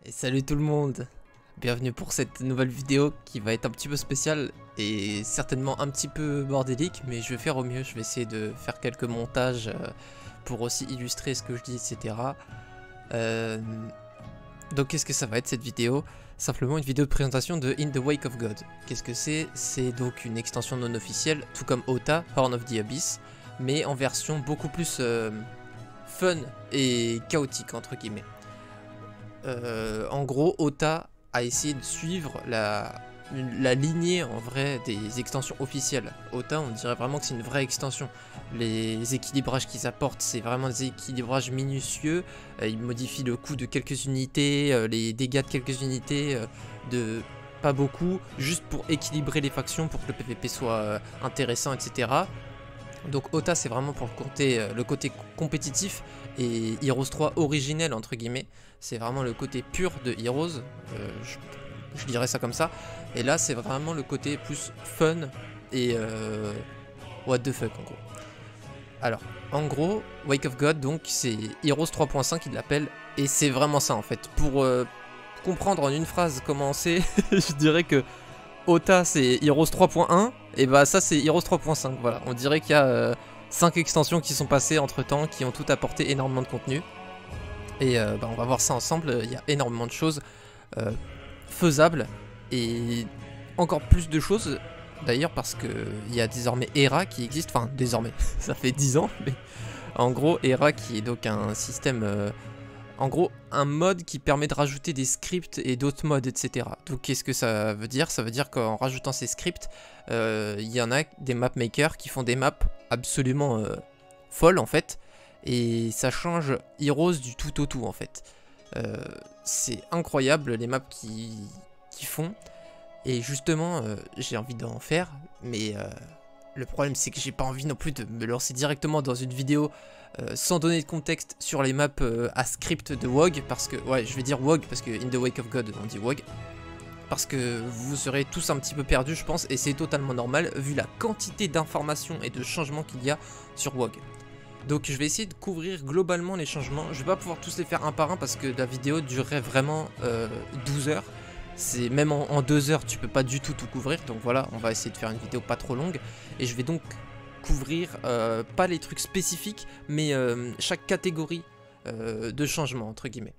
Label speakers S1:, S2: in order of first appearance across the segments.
S1: Et salut tout le monde, bienvenue pour cette nouvelle vidéo qui va être un petit peu spéciale et certainement un petit peu bordélique, mais je vais faire au mieux. Je vais essayer de faire quelques montages pour aussi illustrer ce que je dis, etc. Donc qu'est-ce que ça va être cette vidéo? Simplement une vidéo de présentation de In the Wake of God. Qu'est-ce que c'est? C'est donc une extension non officielle, tout comme Ota, Horn of the Abyss, mais en version beaucoup plus fun et chaotique entre guillemets. En gros, Ota a essayé de suivre la lignée en vrai des extensions officielles. Ota, on dirait vraiment que c'est une vraie extension. Les équilibrages qu'ils apportent, c'est vraiment des équilibrages minutieux. Ils modifient le coût de quelques unités, les dégâts de quelques unités, de pas beaucoup, juste pour équilibrer les factions, pour que le PVP soit intéressant, etc. Donc Ota, c'est vraiment pour le côté compétitif, et Heroes 3 originel entre guillemets, c'est vraiment le côté pur de Heroes, je dirais ça comme ça. Et là c'est vraiment le côté plus fun et what the fuck en gros. Alors en gros, Wake of God, donc c'est Heroes 3.5 il l'appelle, et c'est vraiment ça en fait. Pour comprendre en une phrase comment c'est, je dirais que Ota c'est Heroes 3.1 et bah ça c'est Heroes 3.5. Voilà, on dirait qu'il y a 5 extensions qui sont passées entre temps, qui ont toutes apporté énormément de contenu. Et bah, on va voir ça ensemble. Il y a énormément de choses faisables et encore plus de choses d'ailleurs, parce que il y a désormais Hera qui existe. Enfin désormais, ça fait 10 ans, mais en gros Hera qui est donc un système en gros, un mode qui permet de rajouter des scripts et d'autres modes, etc. Donc qu'est-ce que ça veut dire? Ça veut dire qu'en rajoutant ces scripts, il y en a des mapmakers qui font des maps absolument folles en fait. Et ça change Heroes du tout au tout en fait. C'est incroyable les maps qu'ils font. Et justement, j'ai envie d'en faire, mais le problème c'est que j'ai pas envie non plus de me lancer directement dans une vidéo sans donner de contexte sur les maps à script de WoG, parce que, ouais, je vais dire WoG parce que In the Wake of God on dit WoG, parce que vous serez tous un petit peu perdus je pense, et c'est totalement normal vu la quantité d'informations et de changements qu'il y a sur WoG. Donc je vais essayer de couvrir globalement les changements. Je vais pas pouvoir tous les faire un par un parce que la vidéo durerait vraiment 12 heures. C'est même en 2 heures tu peux pas du tout couvrir, donc voilà, on va essayer de faire une vidéo pas trop longue, et je vais donc couvrir pas les trucs spécifiques, mais chaque catégorie de changement entre guillemets.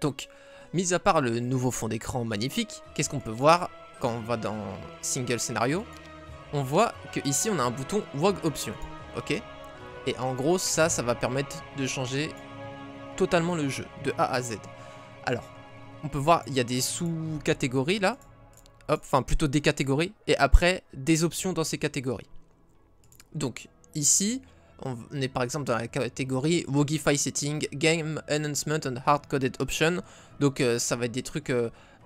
S1: Donc, mis à part le nouveau fond d'écran magnifique, qu'est-ce qu'on peut voir quand on va dans Single Scénario? On voit que ici on a un bouton WoG Option, ok? Et en gros ça va permettre de changer totalement le jeu, de A à Z. Alors, on peut voir, il y a des sous-catégories là, hop, enfin plutôt des catégories, et après des options dans ces catégories. Donc ici, on est par exemple dans la catégorie Wogify Setting, Game Enhancement and Hard-Coded Option. Donc ça va être des trucs,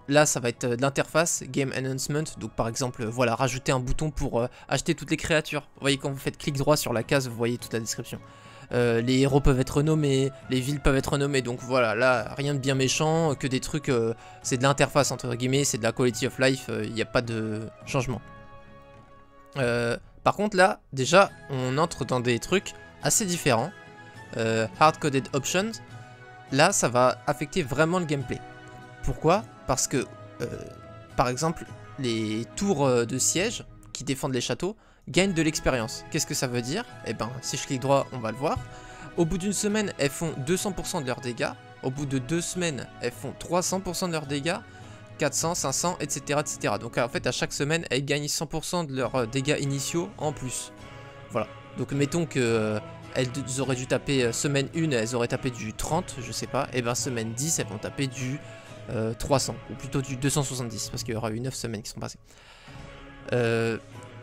S1: là ça va être de l'interface, Game Enhancement. Donc par exemple, voilà, rajouter un bouton pour acheter toutes les créatures. Vous voyez quand vous faites clic droit sur la case, vous voyez toute la description. Les héros peuvent être renommés, les villes peuvent être renommées, donc voilà, là rien de bien méchant, que des trucs, c'est de l'interface entre guillemets, c'est de la quality of life, il n'y a pas de changement. Par contre là, déjà, on entre dans des trucs assez différents. Hard-coded options, là ça va affecter vraiment le gameplay. Pourquoi? Parce que, par exemple, les tours de siège qui défendent les châteaux gagnent de l'expérience. Qu'est-ce que ça veut dire? Eh ben, si je clique droit, on va le voir. Au bout d'une semaine, elles font 200% de leurs dégâts. Au bout de 2 semaines, elles font 300% de leurs dégâts. 400, 500, etc., etc. Donc en fait, à chaque semaine, elles gagnent 100% de leurs dégâts initiaux en plus. Voilà. Donc mettons que elles auraient dû taper semaine 1, elles auraient tapé du 30, je sais pas. Et ben semaine 10, elles vont taper du 300, ou plutôt du 270, parce qu'il y aura eu 9 semaines qui sont passées.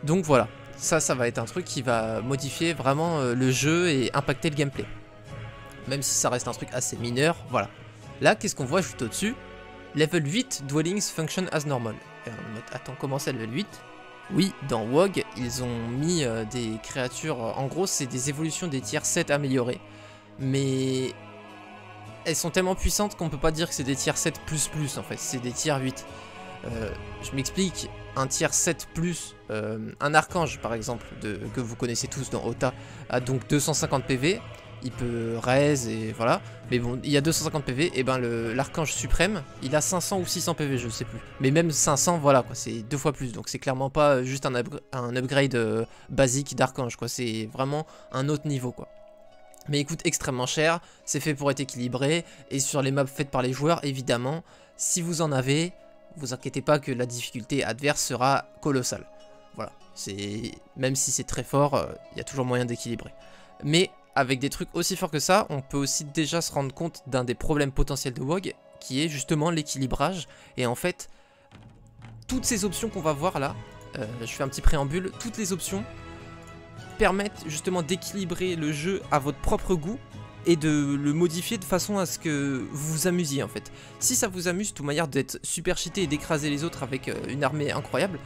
S1: Donc voilà. Ça va être un truc qui va modifier vraiment le jeu et impacter le gameplay. Même si ça reste un truc assez mineur, voilà. Là, qu'est-ce qu'on voit juste au-dessus? Level 8, Dwellings Function as Normal. Et en mode, attends, comment c'est level 8? Oui, dans WoG, ils ont mis des créatures... En gros, c'est des évolutions des tiers 7 améliorées. Mais elles sont tellement puissantes qu'on peut pas dire que c'est des tiers 7++, en fait. C'est des tiers 8. Je m'explique. Un tiers 7+, un archange, par exemple, que vous connaissez tous dans Ota, a donc 250 PV. il peut raise et voilà. Mais bon, il y a 250 PV, et ben l'archange suprême, il a 500 ou 600 PV, je sais plus. Mais même 500, voilà quoi, c'est 2 fois plus. Donc c'est clairement pas juste un upgrade basique d'archange quoi, c'est vraiment un autre niveau quoi. Mais il coûte extrêmement cher, c'est fait pour être équilibré, et sur les maps faites par les joueurs, évidemment, si vous en avez, vous inquiétez pas que la difficulté adverse sera colossale. Voilà, même si c'est très fort, il y a toujours moyen d'équilibrer. Mais avec des trucs aussi forts que ça, on peut aussi déjà se rendre compte d'un des problèmes potentiels de WoG, qui est justement l'équilibrage. Et en fait, toutes ces options qu'on va voir là, je fais un petit préambule, toutes les options permettent justement d'équilibrer le jeu à votre propre goût et de le modifier de façon à ce que vous vous amusiez en fait. Si ça vous amuse, de toute manière, d'être super cheaté et d'écraser les autres avec une armée incroyable,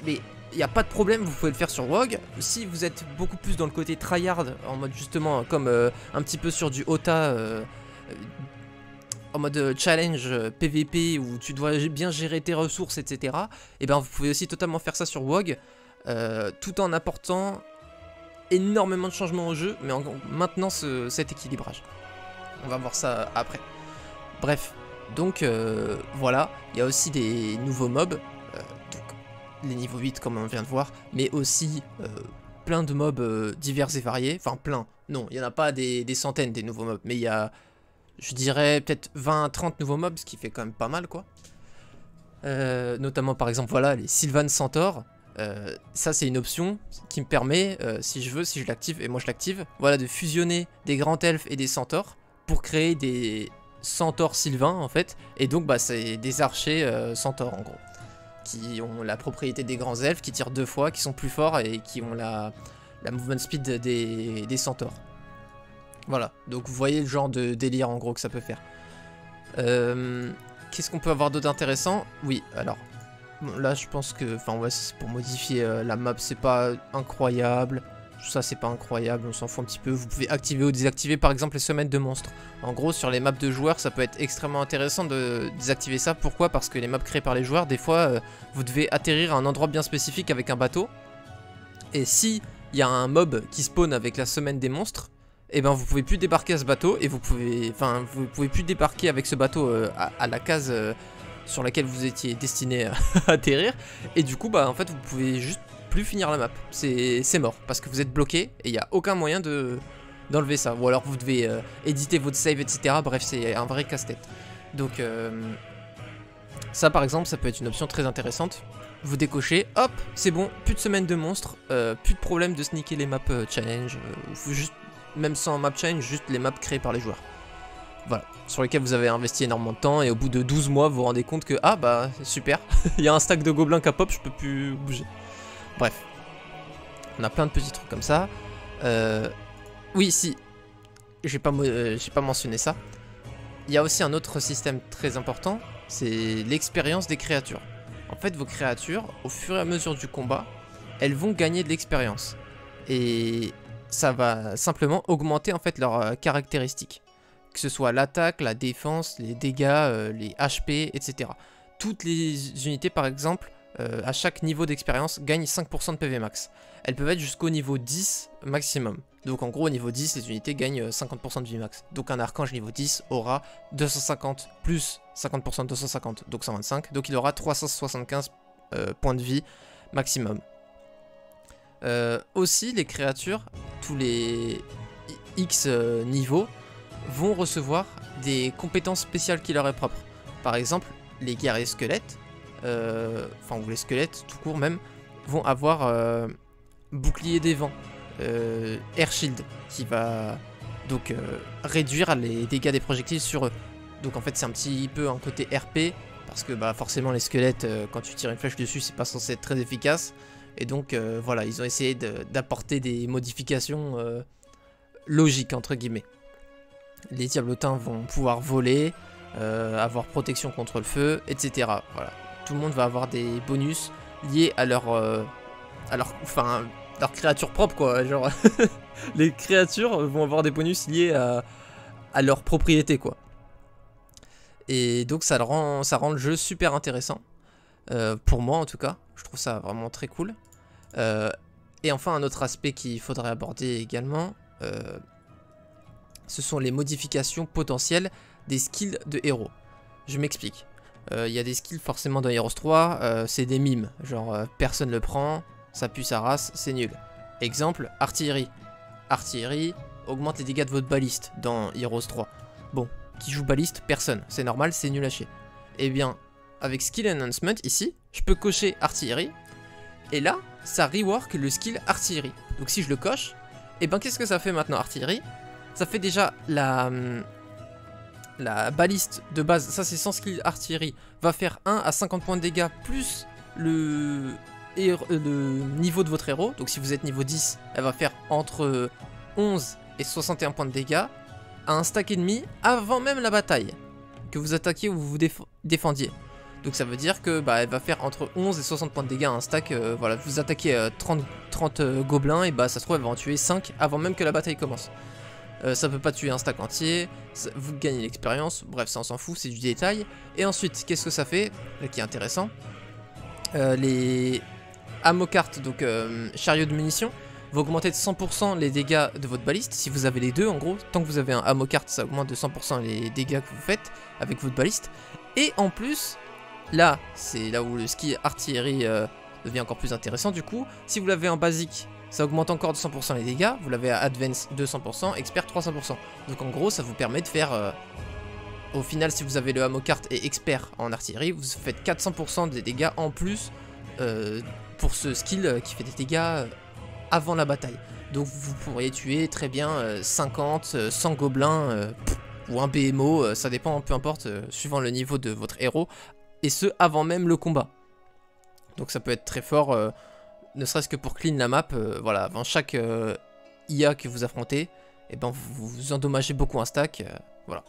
S1: mais il n'y a pas de problème, vous pouvez le faire sur WoG. Si vous êtes beaucoup plus dans le côté tryhard, en mode justement comme un petit peu sur du OTA, en mode challenge PVP où tu dois bien gérer tes ressources, etc. Et ben vous pouvez aussi totalement faire ça sur WoG, tout en apportant énormément de changements au jeu, mais en maintenant cet équilibrage. On va voir ça après. Bref, donc voilà, il y a aussi des nouveaux mobs, donc les niveaux 8 comme on vient de voir, mais aussi plein de mobs divers et variés, enfin plein, non, il n'y en a pas des centaines des nouveaux mobs, mais il y a, je dirais, peut-être 20 à 30 nouveaux mobs, ce qui fait quand même pas mal quoi. Notamment par exemple, voilà, les Sylvan Centaurs. Ça c'est une option qui me permet, si je veux, si je l'active, et moi je l'active, voilà, de fusionner des grands elfes et des centaures pour créer des centaures sylvains en fait, et donc bah c'est des archers centaures en gros, qui ont la propriété des grands elfes, qui tirent 2 fois, qui sont plus forts et qui ont la movement speed des centaures. Voilà, donc vous voyez le genre de délire en gros que ça peut faire. Qu'est-ce qu'on peut avoir d'autre d'intéressant? Oui, alors... Bon, là je pense que, enfin ouais, pour modifier la map c'est pas incroyable, ça c'est pas incroyable, on s'en fout un petit peu. Vous pouvez activer ou désactiver par exemple les semaines de monstres. En gros sur les maps de joueurs ça peut être extrêmement intéressant de désactiver ça. Pourquoi? Parce que les maps créées par les joueurs, des fois vous devez atterrir à un endroit bien spécifique avec un bateau, et si il y a un mob qui spawn avec la semaine des monstres, et ben vous pouvez plus débarquer à ce bateau, et vous pouvez plus débarquer avec ce bateau à la case sur laquelle vous étiez destiné à atterrir, et du coup bah en fait vous pouvez juste plus finir la map, c'est mort parce que vous êtes bloqué et il n'y a aucun moyen d'enlever ça, ou alors vous devez éditer votre save, etc. Bref, c'est un vrai casse-tête. Donc ça par exemple ça peut être une option très intéressante. Vous décochez, hop, c'est bon, plus de semaine de monstres, plus de problème de sneaker les maps challenge, juste, même sans map challenge, juste les maps créées par les joueurs. Voilà, sur lesquels vous avez investi énormément de temps, et au bout de 12 mois, vous vous rendez compte que, ah bah, super, il y a un stack de gobelins qui pop, je peux plus bouger. Bref, on a plein de petits trucs comme ça. Oui, si, j'ai pas mentionné ça. Il y a aussi un autre système très important, c'est l'expérience des créatures. En fait, vos créatures, au fur et à mesure du combat, elles vont gagner de l'expérience. Et ça va simplement augmenter en fait leurs caractéristiques. Que ce soit l'attaque, la défense, les dégâts, les HP, etc. Toutes les unités par exemple, à chaque niveau d'expérience, gagnent 5% de PV max. Elles peuvent être jusqu'au niveau 10 maximum. Donc en gros au niveau 10, les unités gagnent 50% de vie max. Donc un archange niveau 10 aura 250 plus 50% de 250, donc 125. Donc il aura 375 points de vie maximum. Aussi les créatures, tous les X niveaux, vont recevoir des compétences spéciales qui leur est propre. Par exemple, les guerriers squelettes, ou les squelettes tout court même, vont avoir bouclier des vents, air shield, qui va donc réduire les dégâts des projectiles sur eux. Donc en fait c'est un petit peu un côté RP, parce que bah, forcément les squelettes, quand tu tires une flèche dessus, c'est pas censé être très efficace. Et donc voilà, ils ont essayé d'apporter des modifications logiques entre guillemets. Les diablotins vont pouvoir voler, avoir protection contre le feu, etc. Voilà. Tout le monde va avoir des bonus liés à leur créature propre, quoi. Genre, les créatures vont avoir des bonus liés à leur propriété, quoi. Et donc ça rend le jeu super intéressant. Pour moi, en tout cas. Je trouve ça vraiment très cool. Et enfin, un autre aspect qu'il faudrait aborder également... ce sont les modifications potentielles des skills de héros. Je m'explique. Il y a des skills forcément dans Heroes 3, c'est des mimes, genre personne le prend, ça pue sa race, c'est nul. Exemple, artillerie. Artillerie augmente les dégâts de votre baliste dans Heroes 3. Bon, qui joue baliste? Personne, c'est normal, c'est nul à chier. Et bien, avec Skill Enhancement ici, je peux cocher artillerie, et là, ça rework le skill artillerie. Donc si je le coche, et ben qu'est-ce que ça fait maintenant artillerie? Ça fait déjà la baliste de base, ça c'est sans skill artillerie, va faire 1 à 50 points de dégâts plus le niveau de votre héros. Donc si vous êtes niveau 10, elle va faire entre 11 et 61 points de dégâts à un stack ennemi avant même la bataille, que vous attaquiez ou vous défendiez. Donc ça veut dire que elle va faire entre 11 et 60 points de dégâts à un stack. Voilà, vous attaquez 30 gobelins et ça se trouve elle va en tuer 5 avant même que la bataille commence. Ça peut pas tuer un stack entier, vous gagnez l'expérience, bref ça on s'en fout, c'est du détail. Et ensuite qu'est-ce que ça fait, qui est intéressant, les ammo cartes, donc chariot de munitions, va augmenter de 100% les dégâts de votre baliste, si vous avez les deux en gros, tant que vous avez un ammo carte ça augmente de 100% les dégâts que vous faites avec votre baliste. Et en plus, là c'est là où le skill artillerie devient encore plus intéressant du coup, si vous l'avez en basique, ça augmente encore de 100% les dégâts, vous l'avez à Advance 200%, Expert 300%. Donc en gros ça vous permet de faire, au final si vous avez le ammo carte et Expert en artillerie, vous faites 400% des dégâts en plus pour ce skill qui fait des dégâts avant la bataille. Donc vous pourriez tuer très bien 50, 100 gobelins ou un BMO, ça dépend, peu importe, suivant le niveau de votre héros, et ce avant même le combat. Donc ça peut être très fort, ne serait-ce que pour clean la map, voilà, avant chaque IA que vous affrontez, et vous endommagez beaucoup un stack, voilà.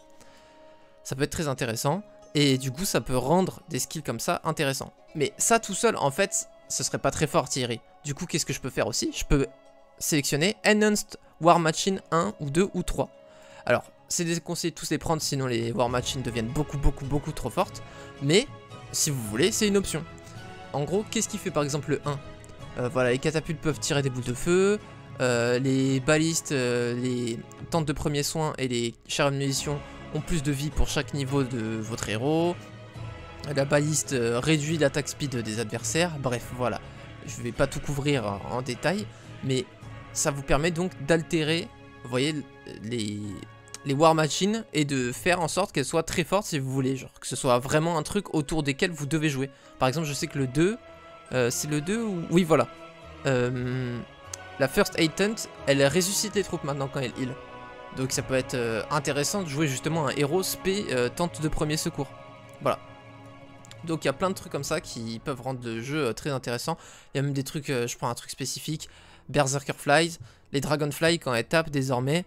S1: Ça peut être très intéressant, et du coup ça peut rendre des skills comme ça intéressants. Mais ça tout seul, en fait, ce serait pas très fort artillerie. Du coup, qu'est-ce que je peux faire aussi? Je peux sélectionner Enhanced War Machine 1 ou 2 ou 3. Alors, c'est déconseillé de tous les prendre, sinon les War Machines deviennent beaucoup trop fortes. Mais, si vous voulez, c'est une option. En gros, qu'est-ce qui fait par exemple le 1? Voilà, les catapultes peuvent tirer des boules de feu, les balistes, les tentes de premiers soins et les chariots de munitions ont plus de vie pour chaque niveau de votre héros. La baliste réduit l'attaque speed des adversaires. Bref, voilà, je vais pas tout couvrir en détail, mais ça vous permet donc d'altérer, vous voyez, les War Machines et de faire en sorte qu'elles soient très fortes si vous voulez, genre que ce soit vraiment un truc autour desquels vous devez jouer. Par exemple, je sais que le 2, c'est le 2 ou... Oui, voilà. La First Aid Tent, elle ressuscite les troupes maintenant quand elle heal. Donc ça peut être intéressant de jouer justement un héros spé tente de premier secours. Voilà. Donc il y a plein de trucs comme ça qui peuvent rendre le jeu très intéressant. Il y a même des trucs, je prends un truc spécifique, Berserker Flies, les Dragonfly quand elles tapent désormais,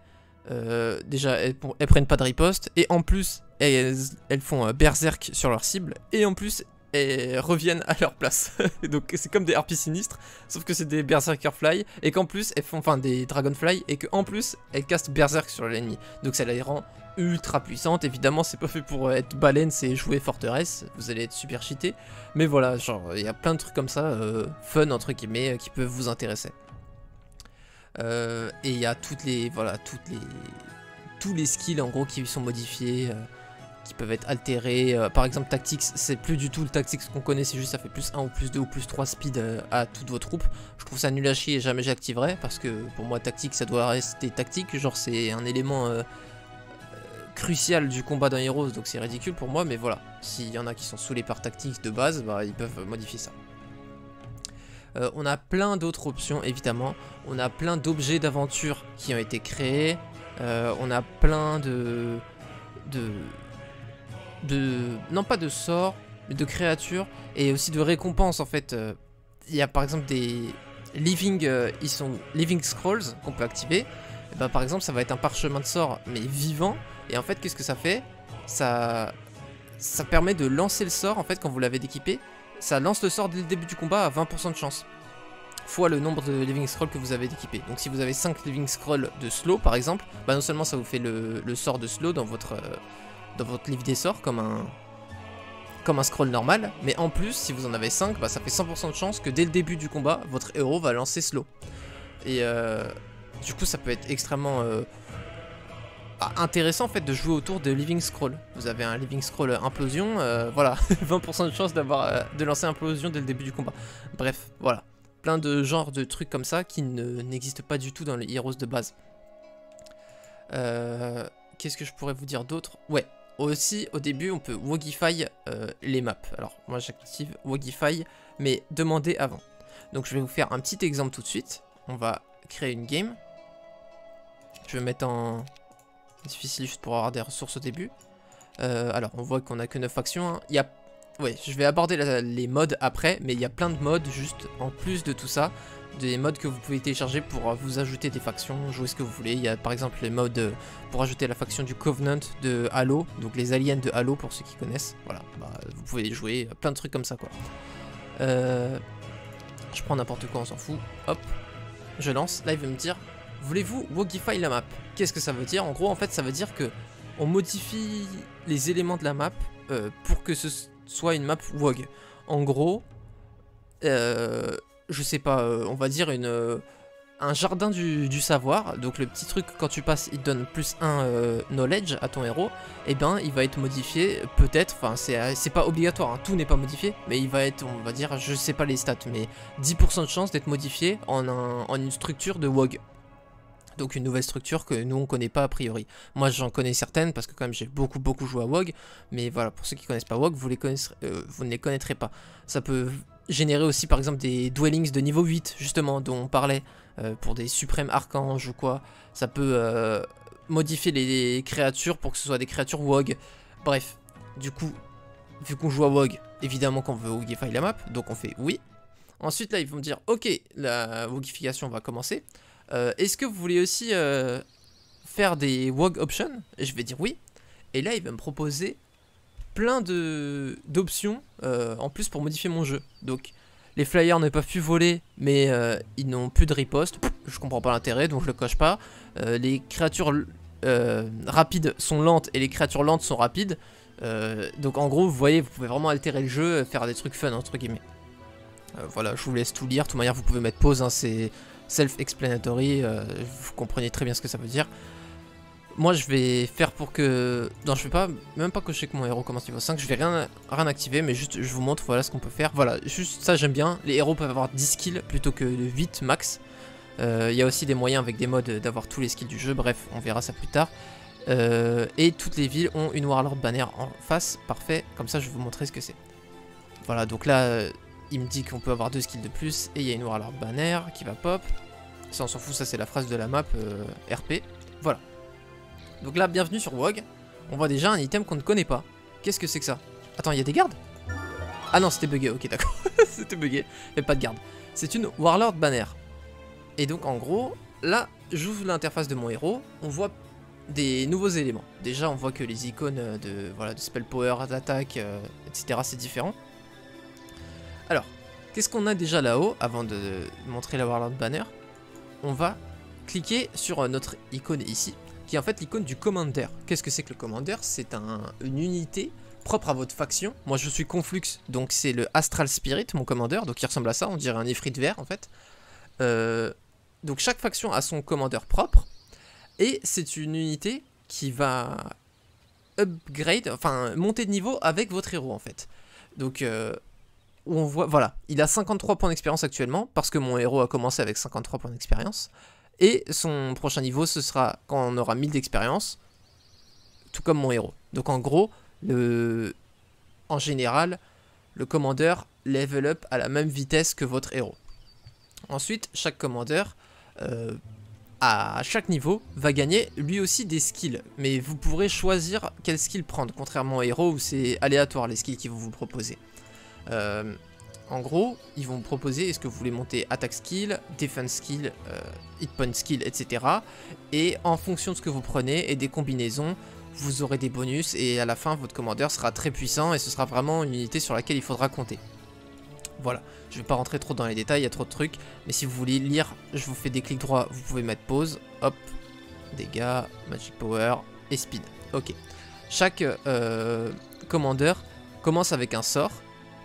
S1: déjà elles prennent pas de riposte, et en plus elles font berserk sur leur cible, et en plus elles reviennent à leur place. Donc c'est comme des harpies sinistres, sauf que c'est des Berserker Fly, et qu'en plus elles font, enfin des Dragonfly, et qu'en plus elles castent berserk sur l'ennemi. Donc ça les rend ultra puissante. Évidemment c'est pas fait pour être baleine, c'est jouer forteresse, vous allez être super cheaté, mais voilà, genre il y a plein de trucs comme ça, fun entre guillemets, qui peuvent vous intéresser. Et il y a toutes les, voilà, tous les skills en gros qui sont modifiés, qui peuvent être altérés. Par exemple Tactics, c'est plus du tout le Tactics qu'on connaît, c'est juste ça fait plus 1 ou plus 2 ou plus 3 speed à toutes vos troupes. Je trouve ça nul à chier et jamais j'activerai, parce que pour moi Tactics ça doit rester tactique, genre c'est un élément crucial du combat d'un héros, donc c'est ridicule pour moi, mais voilà, s'il y en a qui sont saoulés par Tactics de base, ils peuvent modifier ça. On a plein d'autres options évidemment, on a plein d'objets d'aventure qui ont été créés, on a plein non pas de sorts, mais de créatures, et aussi de récompenses en fait. Il y a par exemple des living scrolls qu'on peut activer. Et ben, par exemple ça va être un parchemin de sort mais vivant, et en fait qu'est-ce que ça fait, ça permet de lancer le sort en fait quand vous l'avez équipé. Ça lance le sort dès le début du combat à 20% de chance, fois le nombre de living scrolls que vous avez équipé. Donc si vous avez 5 living scrolls de slow par exemple, non seulement ça vous fait le sort de slow dans votre livre des sorts comme un scroll normal, mais en plus si vous en avez 5, ça fait 100% de chance que dès le début du combat votre héros va lancer slow. Et du coup ça peut être extrêmement intéressant en fait de jouer autour de Living Scroll. Vous avez un Living Scroll Implosion, voilà, 20% de chance d'avoir de lancer Implosion dès le début du combat. Bref, voilà. Plein de genres de trucs comme ça qui n'existent pas du tout dans les Heroes de base. Qu'est-ce que je pourrais vous dire d'autre? Ouais, aussi au début on peut Wogify les maps. Alors moi j'active Wogify, mais demandez avant. Donc je vais vous faire un petit exemple tout de suite. On va créer une game. Je vais mettre en difficile juste pour avoir des ressources au début. Alors on voit qu'on a que 9 factions. Hein. Il y a... Ouais, je vais aborder les modes après, mais il y a plein de modes juste en plus de tout ça. Des modes que vous pouvez télécharger pour vous ajouter des factions, jouer ce que vous voulez. Il y a par exemple les modes pour ajouter la faction du Covenant de Halo, donc les aliens de Halo pour ceux qui connaissent. Voilà, bah, vous pouvez les jouer, plein de trucs comme ça quoi. Je prends n'importe quoi, on s'en fout. Hop, je lance. Là il va me dire, voulez-vous Wogify la map? Qu'est-ce que ça veut dire? En gros en fait ça veut dire que on modifie les éléments de la map pour que ce soit une map WOG. En gros, je sais pas, on va dire un jardin du savoir. Donc le petit truc, quand tu passes, il te donne plus 1 knowledge à ton héros. Et ben il va être modifié, peut-être, enfin c'est pas obligatoire, hein, tout n'est pas modifié. Mais il va être, on va dire, je sais pas les stats, mais 10% de chance d'être modifié en une structure de WOG. Donc une nouvelle structure que nous on connaît pas a priori. Moi j'en connais certaines parce que quand même j'ai beaucoup joué à WoG. Mais voilà, pour ceux qui connaissent pas WoG, vous ne les connaîtrez pas. Ça peut générer aussi par exemple des dwellings de niveau 8 justement dont on parlait. Pour des suprêmes archanges ou quoi. Ça peut modifier les créatures pour que ce soit des créatures WoG. Bref, du coup, vu qu'on joue à WoG, évidemment qu'on veut Wogify la map. Donc on fait oui. Ensuite là ils vont me dire ok, la Wogification va commencer. Est-ce que vous voulez aussi faire des WOG options? Et je vais dire oui. Et là, il va me proposer plein d'options en plus pour modifier mon jeu. Donc, les flyers ne peuvent plus voler, mais ils n'ont plus de riposte. Je comprends pas l'intérêt, donc je le coche pas. Les créatures rapides sont lentes et les créatures lentes sont rapides. Donc, en gros, vous voyez, vous pouvez vraiment altérer le jeu, faire des trucs fun, entre guillemets. Voilà, je vous laisse tout lire. De toute manière, vous pouvez mettre pause, hein, c'est self-explanatory, vous comprenez très bien ce que ça veut dire. Moi je vais faire pour que... Non, je vais pas, même pas cocher que mon héros commence niveau 5, je vais rien activer, mais juste je vous montre voilà ce qu'on peut faire. Voilà, juste ça j'aime bien, les héros peuvent avoir 10 skills plutôt que 8 max. Il y a aussi des moyens avec des modes d'avoir tous les skills du jeu, bref, on verra ça plus tard. Et toutes les villes ont une Warlord Banner en face, parfait, comme ça je vais vous montrer ce que c'est. Voilà, donc là... il me dit qu'on peut avoir 2 skills de plus et il y a une Warlord Banner qui va pop. Ça on s'en fout, ça c'est la phrase de la map RP. Voilà. Donc là, bienvenue sur WoG. On voit déjà un item qu'on ne connaît pas. Qu'est-ce que c'est que ça? Attends, il y a des gardes? Ah non, c'était bugué, ok d'accord. C'était bugué, il n'y a pas de garde. C'est une Warlord Banner. Et donc en gros, là, j'ouvre l'interface de mon héros. On voit des nouveaux éléments. Déjà, on voit que les icônes de spell power, d'attaque, etc. c'est différent. Alors, qu'est-ce qu'on a déjà là-haut, avant de montrer la Warlord Banner? On va cliquer sur notre icône ici, qui est en fait l'icône du Commander. Qu'est-ce que c'est que le Commander? C'est une unité propre à votre faction. Moi je suis Conflux, donc c'est le Astral Spirit, mon Commander, donc il ressemble à ça, on dirait un Ifrit vert en fait. Donc chaque faction a son Commander propre, et c'est une unité qui va upgrade, enfin monter de niveau avec votre héros en fait. Donc... on voit, voilà, il a 53 points d'expérience actuellement, parce que mon héros a commencé avec 53 points d'expérience, et son prochain niveau, ce sera quand on aura 1000 d'expérience, tout comme mon héros. Donc en gros, en général, le commandeur level up à la même vitesse que votre héros. Ensuite, chaque commandeur, à chaque niveau, va gagner lui aussi des skills, mais vous pourrez choisir quel skill prendre, contrairement au héros où c'est aléatoire les skills qu'ils vont vous proposer. En gros, ils vont vous proposer est-ce que vous voulez monter attack skill, defense skill, hit point skill, etc. Et en fonction de ce que vous prenez et des combinaisons, vous aurez des bonus et à la fin votre commandeur sera très puissant et ce sera vraiment une unité sur laquelle il faudra compter. Voilà, je vais pas rentrer trop dans les détails, il y a trop de trucs, mais si vous voulez lire, je vous fais des clics droits, vous pouvez mettre pause, hop, dégâts, magic power et speed. Ok, chaque commandeur commence avec un sort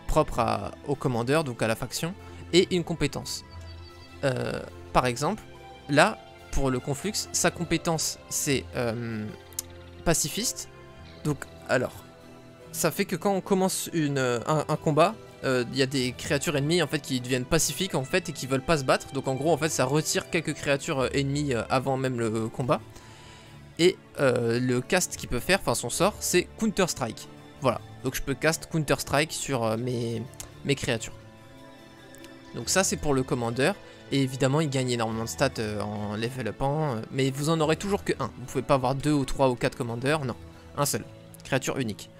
S1: propre au commandeur, donc à la faction, et une compétence. Par exemple, là, pour le Conflux, sa compétence, c'est pacifiste. Donc, alors, ça fait que quand on commence un combat, il y a des créatures ennemies en fait qui deviennent pacifiques en fait et qui veulent pas se battre. Donc en gros en fait ça retire quelques créatures ennemies avant même le combat. Et le cast qu'il peut faire, enfin son sort, c'est Counter Strike. Voilà, donc je peux cast Counter Strike sur mes créatures. Donc ça c'est pour le commandeur. Et évidemment il gagne énormément de stats en level upant. Mais vous en aurez toujours que un. Vous pouvez pas avoir 2 ou 3 ou 4 commandeurs, non. Un seul. Créature unique.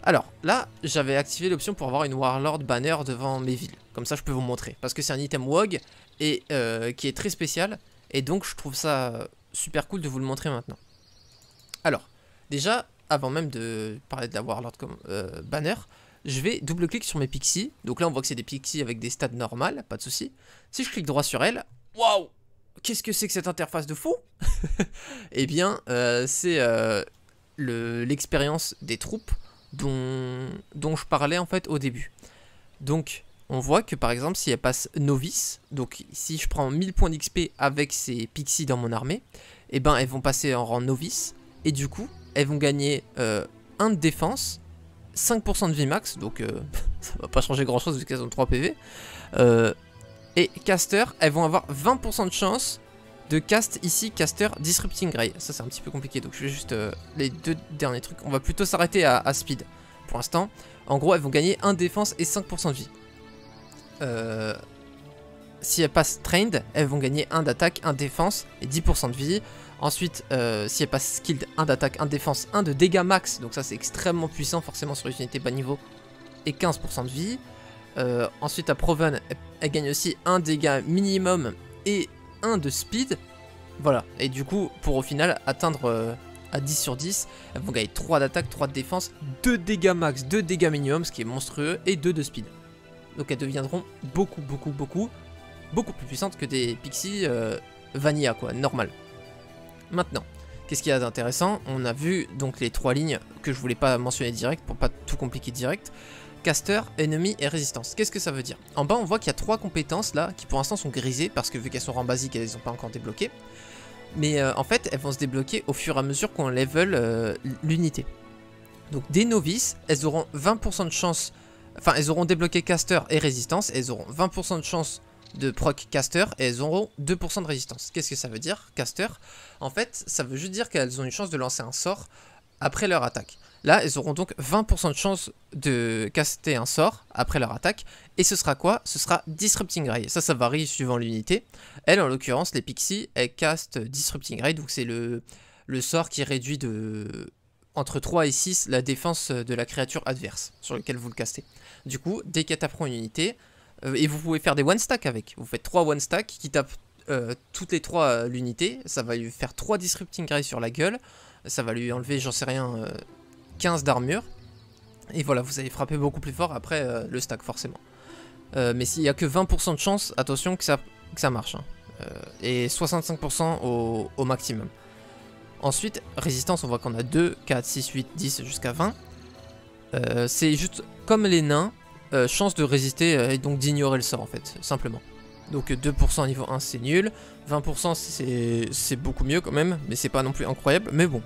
S1: Alors là j'avais activé l'option pour avoir une Warlord banner devant mes villes. Comme ça je peux vous montrer. Parce que c'est un item WOG et qui est très spécial. Et donc je trouve ça super cool de vous le montrer maintenant. Alors déjà avant même de parler de la Warlord banner, je vais double-clic sur mes pixies. Donc là on voit que c'est des pixies avec des stats normales, pas de souci. Si je clique droit sur elle, waouh, qu'est-ce que c'est que cette interface de fou? Eh bien c'est l'expérience des troupes dont je parlais en fait au début. Donc on voit que par exemple si elle passe novice, donc si je prends 1000 points d'XP avec ces pixies dans mon armée, et ben elles vont passer en rang novice et du coup elles vont gagner 1 de défense, 5% de vie max, donc ça va pas changer grand chose vu qu'elles ont 3 PV. Et caster, elles vont avoir 20% de chance de cast ici, caster Disrupting Ray. Ça c'est un petit peu compliqué, donc je vais juste les 2 derniers trucs. On va plutôt s'arrêter à speed pour l'instant. En gros elles vont gagner 1 défense et 5% de vie. Si elles passent trained, elles vont gagner 1 d'attaque, 1 défense et 10% de vie. Ensuite si elles passent skilled, 1 d'attaque, 1 défense, 1 de dégâts max. Donc ça c'est extrêmement puissant forcément sur les unités bas niveau. Et 15% de vie. Ensuite à Proven, elle gagne aussi 1 dégât minimum et 1 de speed. Voilà, et du coup pour au final atteindre à 10 sur 10, elles vont gagner 3 d'attaque, 3 de défense, 2 dégâts max, 2 dégâts minimum, ce qui est monstrueux, et 2 de speed. Donc elles deviendront beaucoup plus puissantes que des pixies vanilla quoi, normal. Maintenant, qu'est-ce qu'il y a d'intéressant? On a vu donc les 3 lignes que je voulais pas mentionner direct pour pas tout compliquer direct. Caster, ennemi et résistance. Qu'est-ce que ça veut dire? En bas on voit qu'il y a 3 compétences là qui pour l'instant sont grisées parce que vu qu'elles sont en basique elles ne sont pas encore débloquées. Mais en fait elles vont se débloquer au fur et à mesure qu'on level l'unité. Donc des novices, elles auront 20% de chance, enfin elles auront débloqué caster et résistance, elles auront 20% de chance de proc caster et elles auront 2% de résistance. Qu'est-ce que ça veut dire caster? En fait ça veut juste dire qu'elles ont une chance de lancer un sort après leur attaque. Là, elles auront donc 20% de chance de caster un sort après leur attaque. Et ce sera quoi? Ce sera Disrupting Ray. Ça varie suivant l'unité. Elle, en l'occurrence, les pixies, elles castent Disrupting Ray. Donc c'est le sort qui réduit de entre 3 et 6 la défense de la créature adverse sur laquelle vous le castez. Du coup, dès qu'elle taperont une unité, et vous pouvez faire des one stack avec. Vous faites 3 one stack qui tapent toutes les 3 l'unité. Ça va lui faire 3 Disrupting Ray sur la gueule. Ça va lui enlever, j'en sais rien... 15 d'armure et voilà, vous allez frapper beaucoup plus fort après le stack forcément. Mais s'il n'y a que 20% de chance, attention que ça marche hein. Et 65% au maximum. Ensuite résistance, on voit qu'on a 2, 4, 6, 8, 10 jusqu'à 20. C'est juste comme les nains, chance de résister et donc d'ignorer le sort en fait, simplement. Donc 2% niveau 1 c'est nul, 20% c'est beaucoup mieux quand même, mais c'est pas non plus incroyable, mais bon.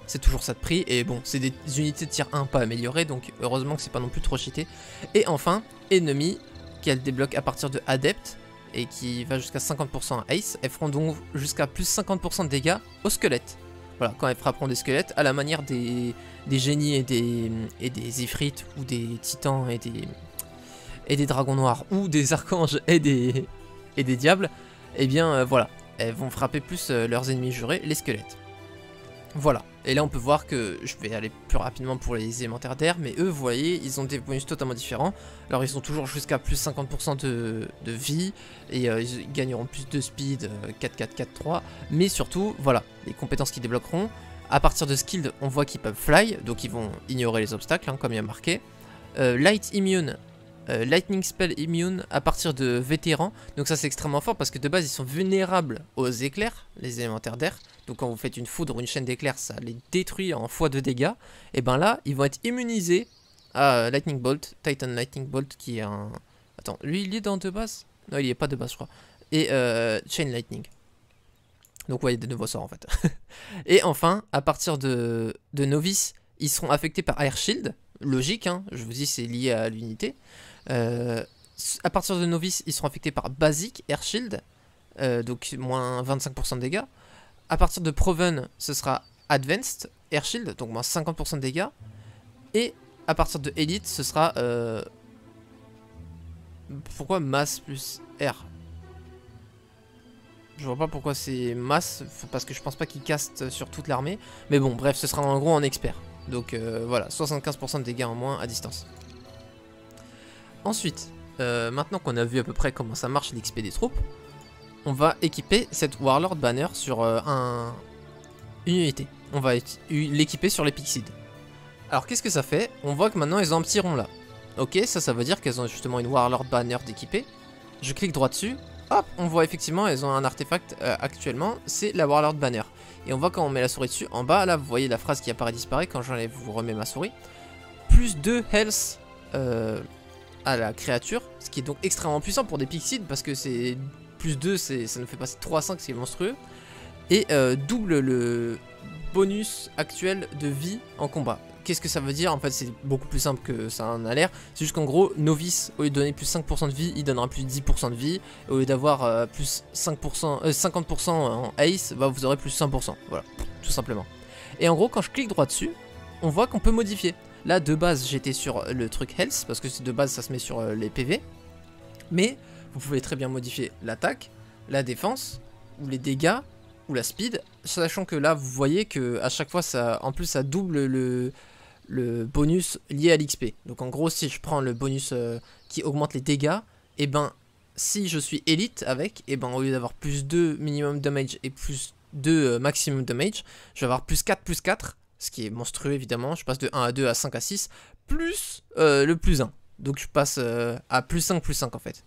S1: C'est toujours ça de prix, et bon, c'est des unités de tier 1 pas améliorées, donc heureusement que c'est pas non plus trop cheaté. Et enfin, ennemi, qu'elle débloque à partir de Adept, et qui va jusqu'à 50% à Ace, elles feront donc jusqu'à plus 50% de dégâts aux squelettes. Voilà, quand elles frapperont des squelettes, à la manière des génies et des ifrites, ou des titans et des dragons noirs, ou des archanges et des diables, et bien voilà, elles vont frapper plus leurs ennemis jurés, les squelettes. Voilà, et là on peut voir que je vais aller plus rapidement pour les élémentaires d'air, mais eux, vous voyez, ils ont des bonus totalement différents. Alors ils ont toujours jusqu'à plus 50% de vie, et ils gagneront plus de speed, 4-4-4-3, mais surtout, voilà, les compétences qu'ils débloqueront. À partir de skilled, on voit qu'ils peuvent fly, donc ils vont ignorer les obstacles, hein, comme il y a marqué. Light immune. Lightning Spell Immune à partir de vétérans. Donc ça c'est extrêmement fort parce que de base ils sont vulnérables aux éclairs, les élémentaires d'air. Donc quand vous faites une foudre ou une chaîne d'éclairs, ça les détruit en x2 dégâts. Et ben là ils vont être immunisés à Lightning Bolt, Titan Lightning Bolt qui est un... Attends, lui il est dans de base? Non il est pas de base je crois. Et Chain Lightning. Donc ouais, il y a des nouveaux sorts en fait. Et enfin, à partir de novice, ils seront affectés par Air Shield. Logique, hein, je vous dis, c'est lié à l'unité. À partir de novice, ils seront affectés par Basic Air Shield. Donc moins 25% de dégâts. À partir de Proven, ce sera Advanced Air Shield, donc moins 50% de dégâts. Et à partir de Elite, ce sera... Pourquoi Mass plus R? Je vois pas pourquoi c'est Mass, parce que je pense pas qu'il caste sur toute l'armée. Mais bon, bref, ce sera en gros en expert. Donc voilà, 75% de dégâts en moins à distance. Ensuite, maintenant qu'on a vu à peu près comment ça marche l'XP des troupes, on va équiper cette Warlord Banner sur une unité. On va l'équiper sur les Pixides. Alors qu'est-ce que ça fait? On voit que maintenant ils ont un petit rond là. Ok, ça veut dire qu'elles ont justement une Warlord Banner d'équipée. Je clique droit dessus. Hop, on voit effectivement, elles ont un artefact actuellement, c'est la Warlord Banner. Et on voit quand on met la souris dessus, en bas, là, vous voyez la phrase qui apparaît disparaît quand j'enlève, vous remets ma souris. Plus 2 health à la créature, ce qui est donc extrêmement puissant pour des Pixides, parce que c'est plus 2, ça nous fait passer 3 à 5, ce qui est monstrueux. Et double le bonus actuel de vie en combat. Qu'est-ce que ça veut dire? En fait, c'est beaucoup plus simple que ça en a l'air. C'est juste qu'en gros, novice, au lieu de donner plus 5% de vie, il donnera plus 10% de vie. Et au lieu d'avoir plus 50% en ace, bah, vous aurez plus 100%. Voilà, tout simplement. Et en gros, quand je clique droit dessus, on voit qu'on peut modifier. Là, de base, j'étais sur le truc health, parce que de base, ça se met sur les PV. Mais vous pouvez très bien modifier l'attaque, la défense, ou les dégâts, ou la speed. Sachant que là, vous voyez que à chaque fois, en plus, ça double le bonus lié à l'XP. Donc en gros, si je prends le bonus qui augmente les dégâts, et ben si je suis élite avec, et ben au lieu d'avoir plus 2 minimum damage et plus 2 maximum damage, je vais avoir plus 4, ce qui est monstrueux évidemment. Je passe de 1 à 2 à 5 à 6, plus le plus 1. Donc je passe à plus 5 en fait.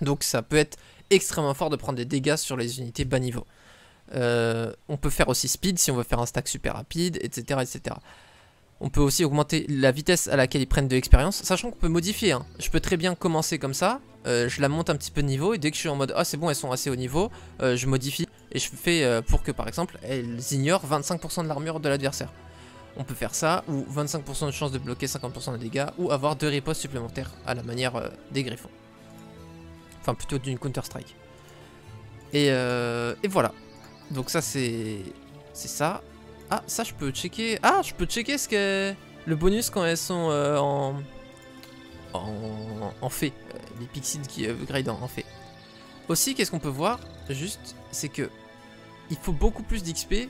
S1: Donc ça peut être extrêmement fort de prendre des dégâts sur les unités bas niveau. On peut faire aussi speed si on veut faire un stack super rapide, etc. etc. On peut aussi augmenter la vitesse à laquelle ils prennent de l'expérience, sachant qu'on peut modifier. Hein. Je peux très bien commencer comme ça, je la monte un petit peu de niveau, et dès que je suis en mode « Ah c'est bon, elles sont assez haut niveau je modifie, et je fais pour que par exemple, elles ignorent 25% de l'armure de l'adversaire. On peut faire ça, ou 25% de chance de bloquer 50% de dégâts, ou avoir 2 ripostes supplémentaires à la manière des griffons. Enfin plutôt d'une Counter-Strike. Et voilà. Donc ça c'est ça. Ah, ça je peux checker. Ah, je peux checker ce qu'est le bonus quand elles sont en fait. Les Pixides qui upgrade en fait. Aussi, qu'est-ce qu'on peut voir juste, c'est que il faut beaucoup plus d'XP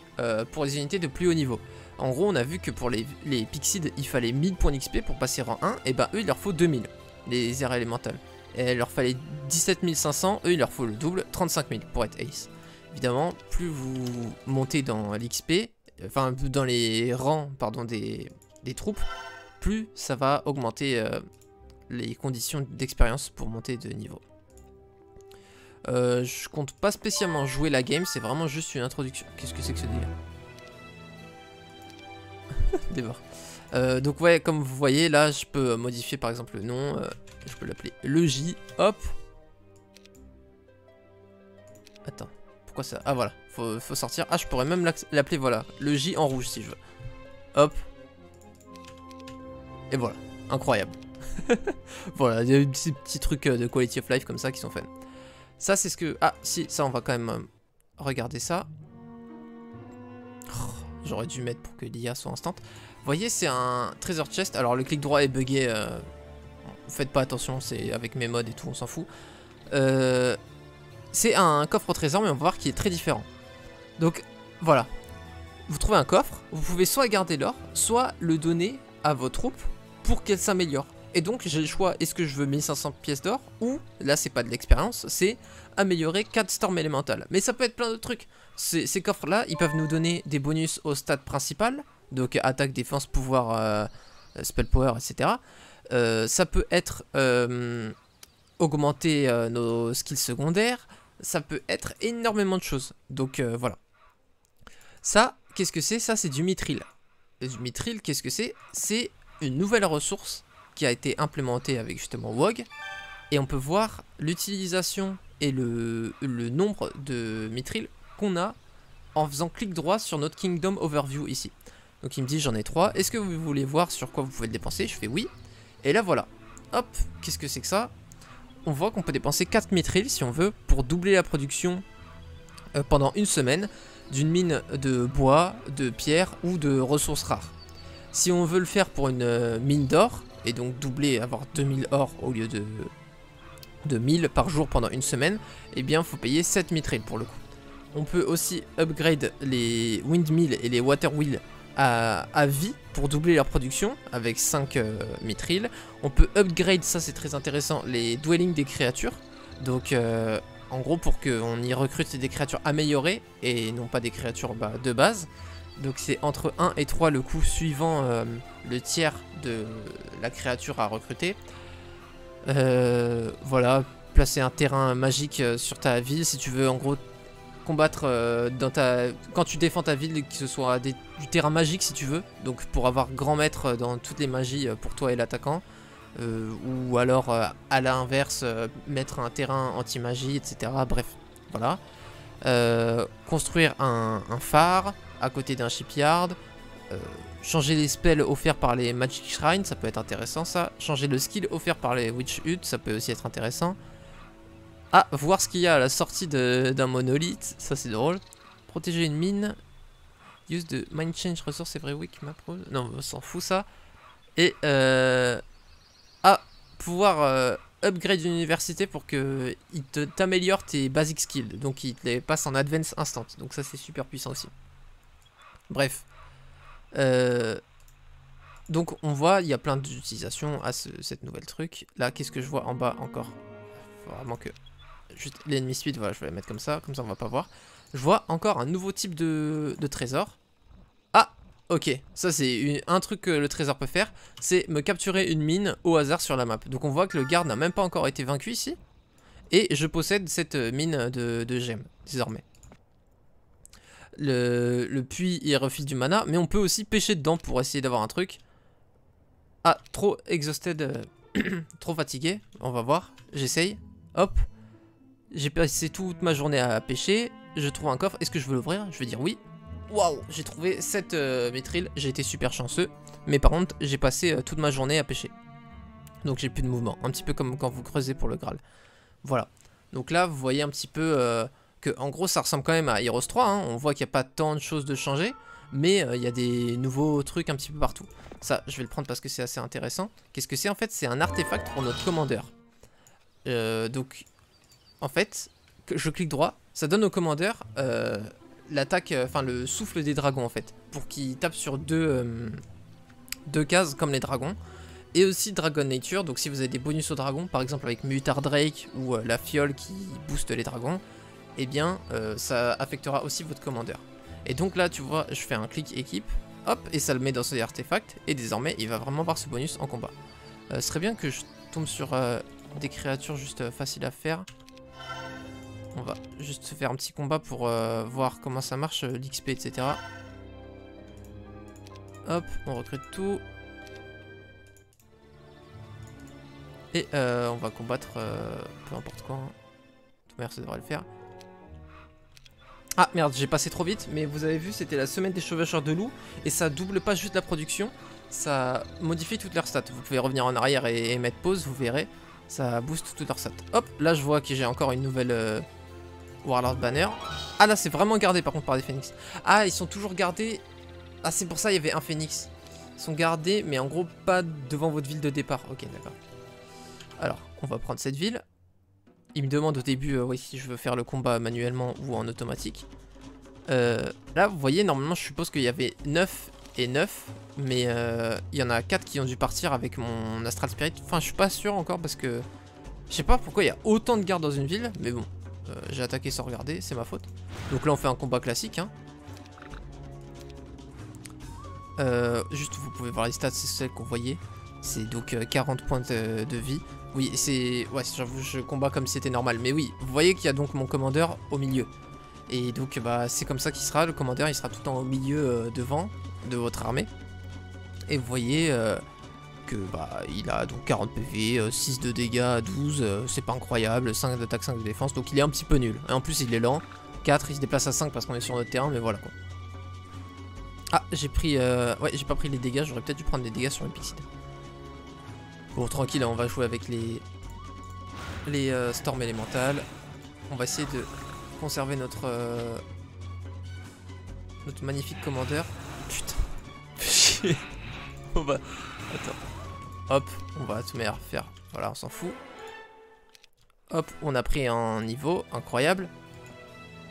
S1: pour les unités de plus haut niveau. En gros, on a vu que pour les Pixides, il fallait 1000 points d'XP pour passer rang 1. Et ben eux, il leur faut 2000, les airs élémentales. Et il leur fallait 17 500, eux, il leur faut le double, 35 000 pour être ace. Évidemment, plus vous montez dans l'XP, enfin dans les rangs pardon, des troupes, plus ça va augmenter les conditions d'expérience pour monter de niveau. Je compte pas spécialement jouer la game, c'est vraiment juste une introduction. Qu'est-ce que c'est que ce délire? Démarre. Donc ouais, comme vous voyez, là je peux modifier par exemple le nom, je peux l'appeler le J, hop. Attends, pourquoi ça? Ah voilà, faut sortir. Ah, je pourrais même l'appeler, voilà, le J en rouge si je veux. Hop. Et voilà, incroyable. Voilà, il y a des petits trucs de quality of life comme ça qui sont faits. Ça c'est ce que... Ah si, ça on va quand même regarder ça. Oh, j'aurais dû mettre pour que l'IA soit instant. Vous voyez, c'est un treasure chest. Alors le clic droit est bugué. Faites pas attention, c'est avec mes mods et tout, on s'en fout. C'est un coffre au trésor, mais on va voir qu'il est très différent. Donc voilà. Vous trouvez un coffre, vous pouvez soit garder l'or, soit le donner à vos troupes pour qu'elles s'améliorent. Et donc j'ai le choix, est-ce que je veux 1500 pièces d'or, ou, là c'est pas de l'expérience, c'est améliorer 4 storms élémentales. Mais ça peut être plein d'autres trucs. Ces coffres là, ils peuvent nous donner des bonus au stade principal, donc attaque, défense, pouvoir, spell power, etc. Ça peut être augmenter nos skills secondaires, ça peut être énormément de choses. Donc voilà. Ça, qu'est-ce que c'est? Ça c'est du mithril. Du mithril, qu'est-ce que c'est? C'est une nouvelle ressource qui a été implémenté avec justement WoG, et on peut voir l'utilisation et le nombre de mithril qu'on a en faisant clic droit sur notre Kingdom Overview ici. Donc il me dit j'en ai 3, est-ce que vous voulez voir sur quoi vous pouvez le dépenser? Je fais oui. Et là voilà, hop, qu'est-ce que c'est que ça? On voit qu'on peut dépenser 4 mithril si on veut pour doubler la production pendant une semaine d'une mine de bois, de pierre ou de ressources rares. Si on veut le faire pour une mine d'or, et donc doubler, avoir 2000 or au lieu de 1000 par jour pendant une semaine, eh bien il faut payer 7 mithril pour le coup. On peut aussi upgrade les windmills et les water wheels à vie pour doubler leur production avec 5 mithril. On peut upgrade, ça c'est très intéressant, les dwellings des créatures. Donc en gros pour qu'on y recrute des créatures améliorées et non pas des créatures de base. Donc c'est entre 1 et 3 le coût suivant le tiers de la créature à recruter. Voilà, placer un terrain magique sur ta ville si tu veux en gros combattre quand tu défends ta ville, que ce soit du terrain magique si tu veux, donc pour avoir grand maître dans toutes les magies pour toi et l'attaquant, ou alors à l'inverse mettre un terrain anti-magie, etc. Bref, voilà. Construire un phare à côté d'un shipyard, changer les spells offerts par les Magic Shrines, ça peut être intéressant ça. Changer le skill offert par les Witch Hut, ça peut aussi être intéressant. Ah, voir ce qu'il y a à la sortie d'un monolithe, ça c'est drôle. Protéger une mine. Use the mine change resource every week map rule. Non, on s'en fout ça. Et pouvoir upgrade une université pour que il t'améliore tes basic skills. Donc il te les passe en advance instant. Donc ça c'est super puissant aussi. Bref. Donc on voit, il y a plein d'utilisations à cette nouvelle truc. Là, qu'est-ce que je vois en bas encore? Faut vraiment que... Juste l'ennemi suite, voilà, je vais la mettre comme ça on va pas voir. Je vois encore un nouveau type de trésor. Ah, ok, ça c'est un truc que le trésor peut faire, c'est me capturer une mine au hasard sur la map. Donc on voit que le garde n'a même pas encore été vaincu ici. Et je possède cette mine de gemmes, désormais. Le puits, il refile du mana, mais on peut aussi pêcher dedans pour essayer d'avoir un truc. Ah, trop exhausted, trop fatigué, on va voir, j'essaye, hop. J'ai passé toute ma journée à pêcher, je trouve un coffre, est-ce que je veux l'ouvrir? Je vais dire oui. Waouh, j'ai trouvé 7 mithril, j'ai été super chanceux, mais par contre j'ai passé toute ma journée à pêcher. Donc j'ai plus de mouvement, un petit peu comme quand vous creusez pour le Graal. Voilà, donc là vous voyez un petit peu que en gros ça ressemble quand même à Heroes 3, hein. On voit qu'il n'y a pas tant de choses de changer, mais il y a des nouveaux trucs un petit peu partout. Ça, je vais le prendre parce que c'est assez intéressant. Qu'est-ce que c'est en fait? C'est un artefact pour notre commandeur. Donc en fait, je clique droit, ça donne au commandeur l'attaque, enfin le souffle des dragons en fait, pour qu'il tape sur deux cases comme les dragons. Et aussi Dragon Nature, donc si vous avez des bonus aux dragons, par exemple avec Mutar Drake ou la fiole qui booste les dragons, eh bien ça affectera aussi votre commandeur. Et donc là tu vois, je fais un clic équipe, hop, et ça le met dans ce artefact, et désormais il va vraiment avoir ce bonus en combat. Ce serait bien que je tombe sur des créatures juste faciles à faire. On va juste faire un petit combat pour voir comment ça marche, l'XP, etc. Hop, on recrute tout. Et on va combattre peu importe quoi. Hein. Tout merde, ça devrait le faire. Ah merde, j'ai passé trop vite, mais vous avez vu, c'était la semaine des chevaucheurs de loups. Et ça double pas juste la production, ça modifie toutes leurs stats. Vous pouvez revenir en arrière et mettre pause, vous verrez. Ça booste toutes leurs stats. Hop, là je vois que j'ai encore une nouvelle... Warlord Banner. Ah là c'est vraiment gardé par contre par des phoenix. Ah ils sont toujours gardés. Ah c'est pour ça il y avait un phoenix. Ils sont gardés mais en gros pas devant votre ville de départ. Ok d'accord. Alors on va prendre cette ville. Il me demande au début oui, si je veux faire le combat manuellement ou en automatique. Là vous voyez normalement je suppose qu'il y avait 9 et 9. Mais il y en a 4 qui ont dû partir avec mon Astral Spirit. Enfin je suis pas sûr encore parce que... Je sais pas pourquoi il y a autant de gardes dans une ville. Mais bon. J'ai attaqué sans regarder, c'est ma faute. Donc là on fait un combat classique hein. Juste vous pouvez voir les stats, c'est celles qu'on voyait. C'est donc 40 points de vie. Oui c'est... Ouais j'avoue je combats comme si c'était normal. Mais oui, vous voyez qu'il y a donc mon commandeur au milieu. Et donc bah c'est comme ça qu'il sera. Le commandeur il sera tout le temps au milieu devant de votre armée. Et vous voyez que bah il a donc 40 PV, 6 de dégâts, 12, c'est pas incroyable, 5 d'attaque, 5 de défense, donc il est un petit peu nul. Et en plus il est lent, 4, il se déplace à 5 parce qu'on est sur notre terrain, mais voilà quoi. Ah, j'ai pris... ouais, j'ai pas pris les dégâts, j'aurais peut-être dû prendre des dégâts sur le Pixide. Bon, tranquille, on va jouer avec les storms élémentales. On va essayer de conserver notre magnifique commandeur. Putain. On va... Attends. Hop, on va tout manière faire. Voilà, on s'en fout. Hop, on a pris un niveau incroyable.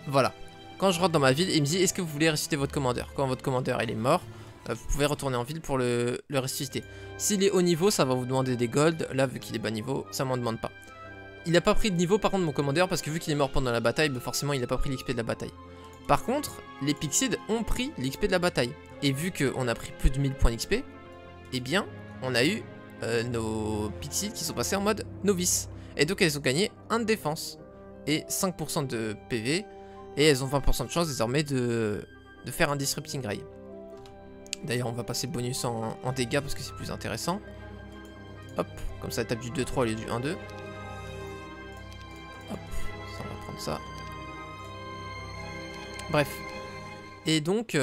S1: Voilà. Quand je rentre dans ma ville, il me dit est-ce que vous voulez ressusciter votre commandeur? Quand votre commandeur il est mort, vous pouvez retourner en ville pour le ressusciter. S'il est haut niveau, ça va vous demander des golds. Là, vu qu'il est bas niveau, ça m'en demande pas. Il n'a pas pris de niveau par contre mon commandeur parce que vu qu'il est mort pendant la bataille, bah forcément il n'a pas pris l'XP de la bataille. Par contre, les Pixides ont pris l'XP de la bataille. Et vu qu'on a pris plus de 1000 points d'XP, eh bien, on a eu nos Pixides qui sont passés en mode novice. Et donc elles ont gagné 1 de défense et 5% de PV. Et elles ont 20% de chance désormais de faire un Disrupting Ray. D'ailleurs, on va passer le bonus en dégâts parce que c'est plus intéressant. Hop, comme ça elle tape du 2-3 au lieu du 1-2. Hop, ça on va prendre ça. Bref. Et donc,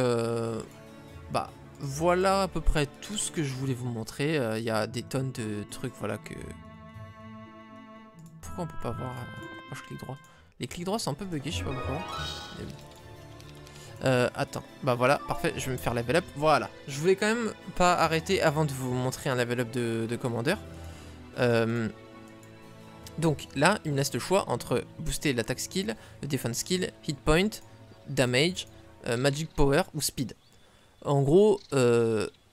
S1: bah, voilà à peu près tout ce que je voulais vous montrer. Il y a des tonnes de trucs, voilà que... Pourquoi on peut pas voir... je clique droit. Les clics droits sont un peu buggés, je sais pas pourquoi. Attends, bah voilà, parfait, je vais me faire level up. Voilà, je voulais quand même pas arrêter avant de vous montrer un level up de commandeur. Donc là, il me laisse le choix entre booster l'attaque skill, le defense skill, hit point, damage, magic power ou speed. En gros,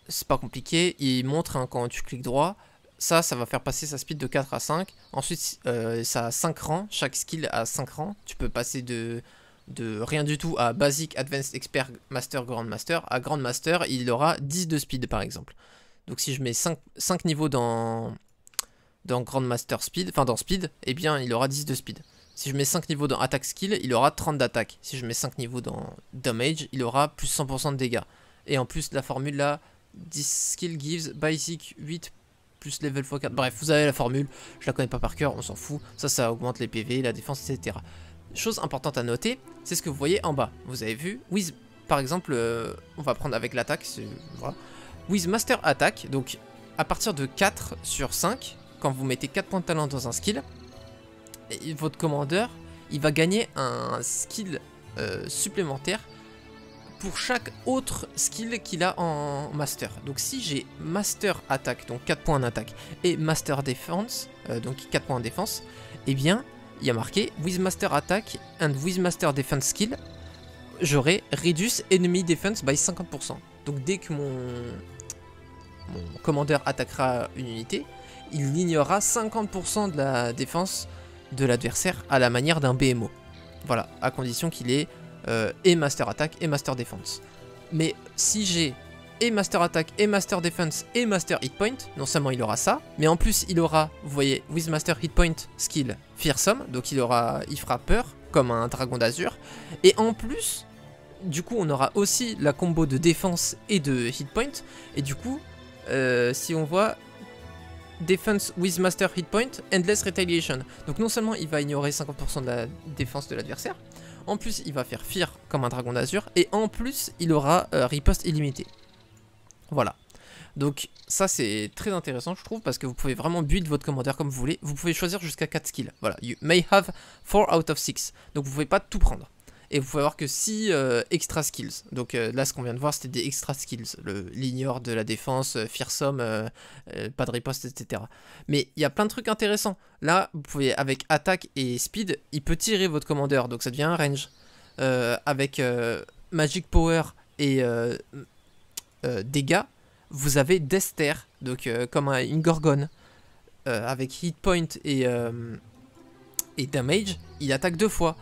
S1: c'est pas compliqué, il montre hein, quand tu cliques droit. Ça va faire passer sa speed de 4 à 5. Ensuite, ça a 5 rangs. Chaque skill a 5 rangs. Tu peux passer de rien du tout à Basic, Advanced, Expert, Master, Grand Master. À Grand Master, il aura 10 de speed par exemple. Donc si je mets 5 niveaux dans Grand Master Speed, enfin dans Speed, eh bien il aura 10 de speed. Si je mets 5 niveaux dans Attack Skill, il aura 30 d'attaque. Si je mets 5 niveaux dans Damage, il aura plus 100% de dégâts. Et en plus, la formule là, 10 skill gives Basic 8 plus level x4. Bref, vous avez la formule, je la connais pas par cœur, on s'en fout. Ça augmente les PV, la défense, etc. Chose importante à noter, c'est ce que vous voyez en bas. Vous avez vu, with, par exemple, on va prendre avec l'attaque, voilà. With Master Attack, donc à partir de 4 sur 5, quand vous mettez 4 points de talent dans un skill, et votre commandeur, il va gagner un skill supplémentaire pour chaque autre skill qu'il a en Master. Donc si j'ai Master Attack, donc 4 points en attaque, et Master Defense, donc 4 points en défense, eh bien, il y a marqué With Master Attack and with Master Defense Skill, j'aurai Reduce Enemy Defense by 50%. Donc dès que mon commandeur attaquera une unité, il ignorera 50% de la défense de l'adversaire à la manière d'un BMO. Voilà, à condition qu'il ait et Master Attack et Master Defense. Mais si j'ai et Master Attack et Master Defense et Master Hit Point, non seulement il aura ça, mais en plus il aura, vous voyez, with Master Hit Point skill Fearsome, donc il fera peur comme un dragon d'azur, et en plus, du coup on aura aussi la combo de défense et de Hit Point, et du coup, si on voit Defense with Master Hit Point, Endless Retaliation. Donc non seulement il va ignorer 50% de la défense de l'adversaire, en plus il va faire Fear comme un dragon d'azur, et en plus il aura riposte illimité. Voilà. Donc ça c'est très intéressant je trouve, parce que vous pouvez vraiment build votre commandeur comme vous voulez. Vous pouvez choisir jusqu'à 4 skills. Voilà, you may have 4 out of 6. Donc vous pouvez pas tout prendre. Et vous pouvez avoir que 6 extra skills. Donc là ce qu'on vient de voir c'était des extra skills. L'ignore de la défense, Fearsome, pas de riposte, etc. Mais il y a plein de trucs intéressants. Là vous pouvez avec attaque et speed, il peut tirer votre commandeur. Donc ça devient un range. Avec Magic Power et dégâts, vous avez Dester. Donc comme une gorgone. Avec Hit Point et Damage, il attaque 2 fois.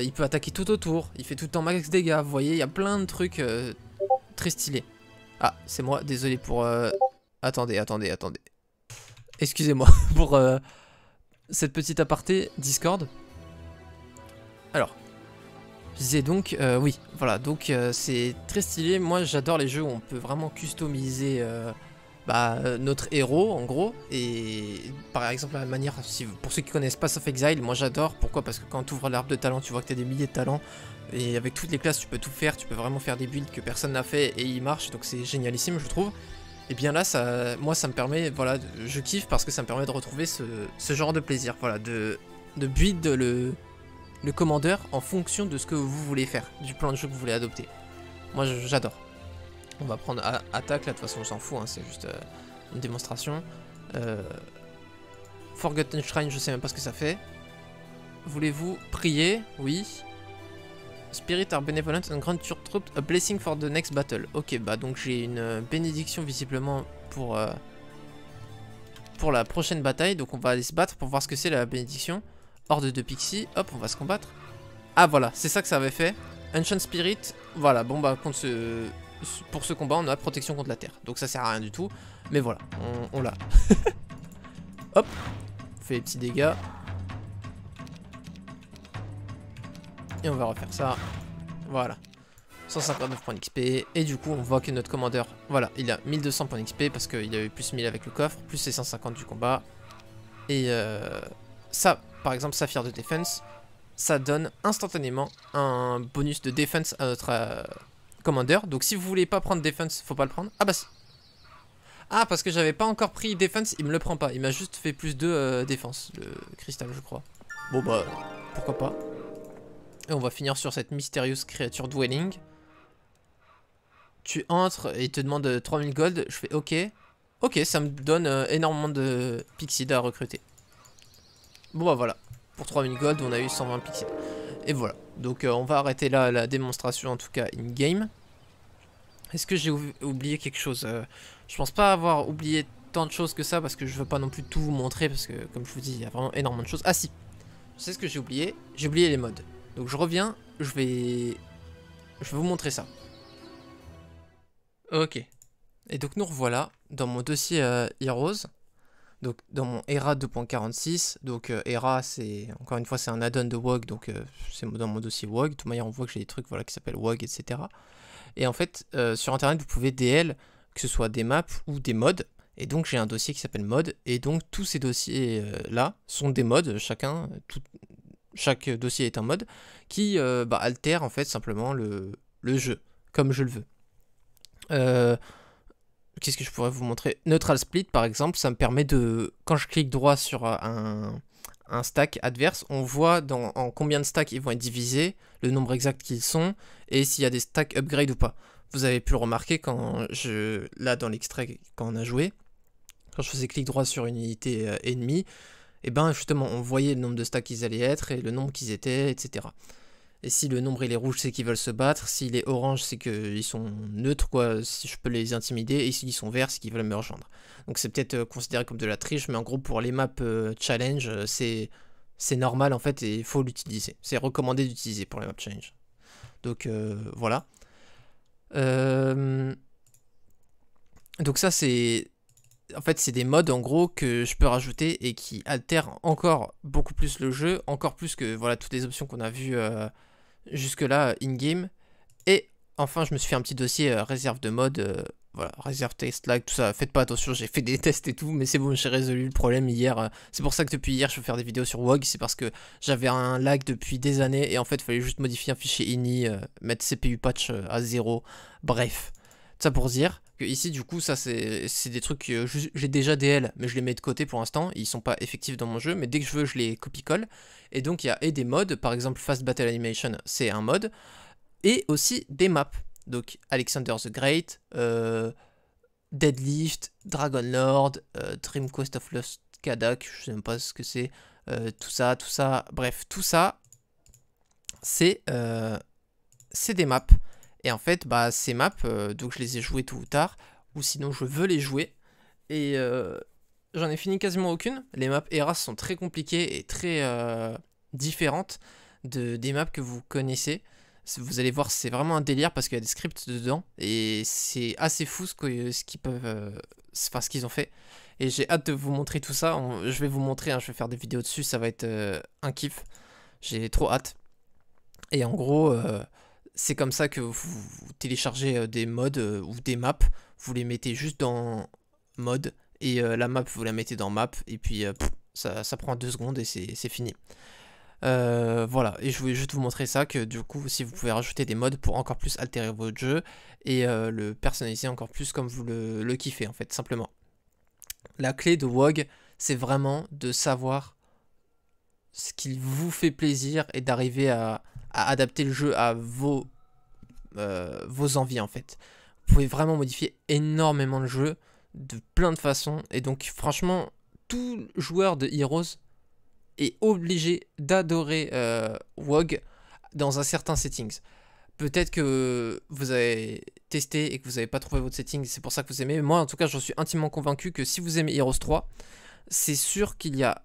S1: Il peut attaquer tout autour, il fait tout le temps max dégâts, vous voyez, il y a plein de trucs très stylés. Ah, c'est moi, désolé pour... Attendez. Excusez-moi pour cette petite aparté Discord. Alors, je disais donc, oui, voilà, donc c'est très stylé. Moi j'adore les jeux où on peut vraiment customiser notre héros en gros. Et par exemple la manière, pour ceux qui connaissent Path of Exile, moi j'adore. Pourquoi? Parce que quand tu ouvres l'arbre de talent, tu vois que tu as des milliers de talents. Et avec toutes les classes tu peux tout faire, tu peux vraiment faire des builds que personne n'a fait et ils marchent. Donc c'est génialissime je trouve. Et bien là, moi ça me permet, voilà, je kiffe parce que ça me permet de retrouver ce genre de plaisir. Voilà, de build le commandeur en fonction de ce que vous voulez faire, du plan de jeu que vous voulez adopter. Moi j'adore. On va prendre attaque là, de toute façon on s'en fout, hein, c'est juste une démonstration. Forgotten Shrine, je sais même pas ce que ça fait. Voulez-vous prier? Oui. Spirit are benevolent and grant your troops a blessing for the next battle. Ok, bah donc j'ai une bénédiction visiblement pour la prochaine bataille. Donc on va aller se battre pour voir ce que c'est la bénédiction. Horde de Pixie, hop, on va se combattre. Ah voilà, c'est ça que ça avait fait. Ancient Spirit, voilà, bon bah pour ce combat on a protection contre la terre. Donc ça sert à rien du tout, mais voilà, on l'a. Hop, on fait les petits dégâts. Et on va refaire ça. Voilà. 159 points d'XP. Et du coup, on voit que notre commandeur, voilà, il a 1200 points d'XP parce qu'il a eu plus 1000 avec le coffre, plus ses 150 du combat. Et ça, par exemple, Saphir de Defense, ça donne instantanément un bonus de Defense à notre commandeur. Donc si vous voulez pas prendre Defense, faut pas le prendre. Ah bah si. Ah, parce que j'avais pas encore pris Defense, il me le prend pas. Il m'a juste fait plus de défense, le cristal, je crois. Bon bah, pourquoi pas. Et on va finir sur cette mystérieuse créature Dwelling. Tu entres et il te demande 3000 gold. Je fais ok. Ok, ça me donne énormément de Pixie à recruter. Bon bah voilà. Pour 3000 gold, on a eu 120 Pixie. Et voilà. Donc on va arrêter là la démonstration, en tout cas in-game. Est-ce que j'ai oublié quelque chose? Je pense pas avoir oublié tant de choses que ça parce que je veux pas non plus tout vous montrer parce que comme je vous dis, il y a vraiment énormément de choses. Ah si, je sais ce que j'ai oublié. J'ai oublié les modes. Donc je reviens, je vais vous montrer ça. Ok. Et donc nous revoilà dans mon dossier Heroes. Donc dans mon ERA 2.46. Donc ERA c'est, encore une fois c'est un add-on de WoG. Donc c'est dans mon dossier WoG. De toute manière on voit que j'ai des trucs voilà, qui s'appellent WoG, etc. Et en fait sur internet vous pouvez DL, que ce soit des maps ou des mods. Et donc j'ai un dossier qui s'appelle mod. Et donc tous ces dossiers là sont des mods, chaque dossier est un mode qui altère en fait simplement le jeu comme je le veux. Qu'est-ce que je pourrais vous montrer? Neutral Split par exemple, ça me permet de, quand je clique droit sur un stack adverse, on voit en combien de stacks ils vont être divisés, le nombre exact qu'ils sont, et s'il y a des stacks upgrade ou pas. Vous avez pu le remarquer là dans l'extrait quand on a joué, quand je faisais clic droit sur une unité ennemie, et ben justement on voyait le nombre de stacks qu'ils allaient être et le nombre qu'ils étaient, etc. Et si le nombre il est rouge, c'est qu'ils veulent se battre. S'il est orange, c'est qu'ils sont neutres, quoi, si je peux les intimider. Et s'ils sont verts, c'est qu'ils veulent me rejoindre. Donc c'est peut-être considéré comme de la triche, mais en gros pour les maps challenge, c'est normal en fait et il faut l'utiliser. C'est recommandé d'utiliser pour les maps challenge. Donc voilà. Donc ça c'est... En fait, c'est des modes en gros que je peux rajouter et qui altèrent encore beaucoup plus le jeu, encore plus que voilà toutes les options qu'on a vues jusque-là in-game. Et enfin, je me suis fait un petit dossier réserve de mode, voilà, réserve test lag, tout ça. Faites pas attention, j'ai fait des tests et tout, mais c'est bon, j'ai résolu le problème hier. C'est pour ça que depuis hier, je veux faire des vidéos sur WoG, c'est parce que j'avais un lag depuis des années et en fait, il fallait juste modifier un fichier ini, mettre CPU patch à 0. Bref, ça pour dire que ici du coup ça c'est des trucs que j'ai déjà DL mais je les mets de côté pour l'instant, ils sont pas effectifs dans mon jeu mais dès que je veux je les copie-colle. Et donc il y a des modes, par exemple Fast Battle Animation c'est un mode, et aussi des maps, donc Alexander the Great, Deadlift, Dragon Lord, Dream Quest of Lost Kadak, je sais même pas ce que c'est, tout ça, bref tout ça c'est des maps. Et en fait, ces maps, donc je les ai jouées tôt ou tard, ou sinon je veux les jouer. Et j'en ai fini quasiment aucune. Les maps ERA sont très compliquées et très différentes des maps que vous connaissez. Vous allez voir, c'est vraiment un délire parce qu'il y a des scripts dedans. Et c'est assez fou ce qu'ils ont fait. Et j'ai hâte de vous montrer tout ça. Je vais vous montrer, hein, je vais faire des vidéos dessus, ça va être un kiff. J'ai trop hâte. Et en gros... c'est comme ça que vous téléchargez des mods ou des maps, vous les mettez juste dans mode, et la map vous la mettez dans map, et puis ça prend 2 secondes et c'est fini. Voilà, et je voulais juste vous montrer ça, que du coup si vous pouvez rajouter des mods pour encore plus altérer votre jeu et le personnaliser encore plus comme vous le kiffez en fait, simplement. La clé de WoG, c'est vraiment de savoir ce qui vous fait plaisir et d'arriver à adapter le jeu à vos envies en fait. Vous pouvez vraiment modifier énormément le jeu de plein de façons, et donc franchement tout joueur de Heroes est obligé d'adorer WoG dans un certain settings. Peut-être que vous avez testé et que vous n'avez pas trouvé votre setting, c'est pour ça que vous aimez. Moi en tout cas j'en suis intimement convaincu que si vous aimez Heroes 3, c'est sûr qu'il y a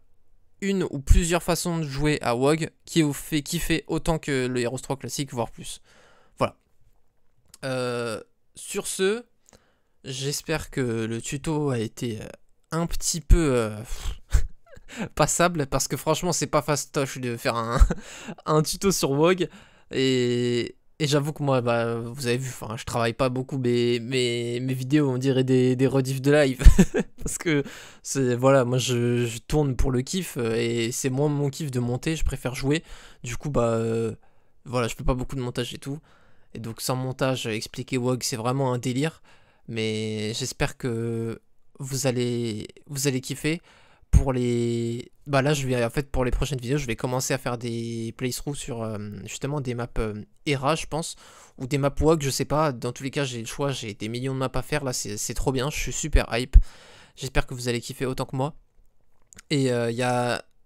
S1: une ou plusieurs façons de jouer à WoG qui vous fait kiffer autant que le Heroes 3 classique, voire plus. Voilà. Sur ce, j'espère que le tuto a été un petit peu passable, parce que franchement c'est pas fastoche de faire un tuto sur WoG, et j'avoue que moi, bah, vous avez vu, je travaille pas beaucoup mes vidéos, on dirait des rediffs de live, parce que voilà, moi je tourne pour le kiff, et c'est moins mon kiff de monter, je préfère jouer, du coup bah voilà, je fais pas beaucoup de montage et tout, et donc sans montage, expliquer WoG c'est vraiment un délire, mais j'espère que vous allez kiffer. Pour les... Bah là, en fait, pour les prochaines vidéos, je vais commencer à faire des playthroughs sur justement des maps ERA, je pense, ou des maps WoG, je sais pas. Dans tous les cas, j'ai le choix, j'ai des millions de maps à faire, là, c'est trop bien, je suis super hype. J'espère que vous allez kiffer autant que moi. Et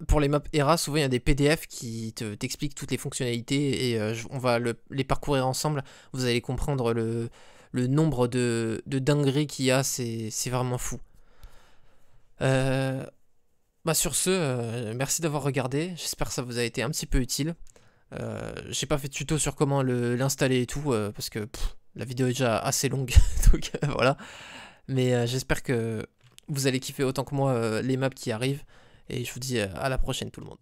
S1: pour les maps ERA, souvent, il y a des PDF qui t'expliquent toutes les fonctionnalités, et on va les parcourir ensemble. Vous allez comprendre le nombre de dingueries qu'il y a, c'est vraiment fou. Bah sur ce, merci d'avoir regardé, j'espère que ça vous a été un petit peu utile. J'ai pas fait de tuto sur comment l'installer et tout, parce que la vidéo est déjà assez longue, donc voilà. Mais j'espère que vous allez kiffer autant que moi les maps qui arrivent, et je vous dis à la prochaine tout le monde.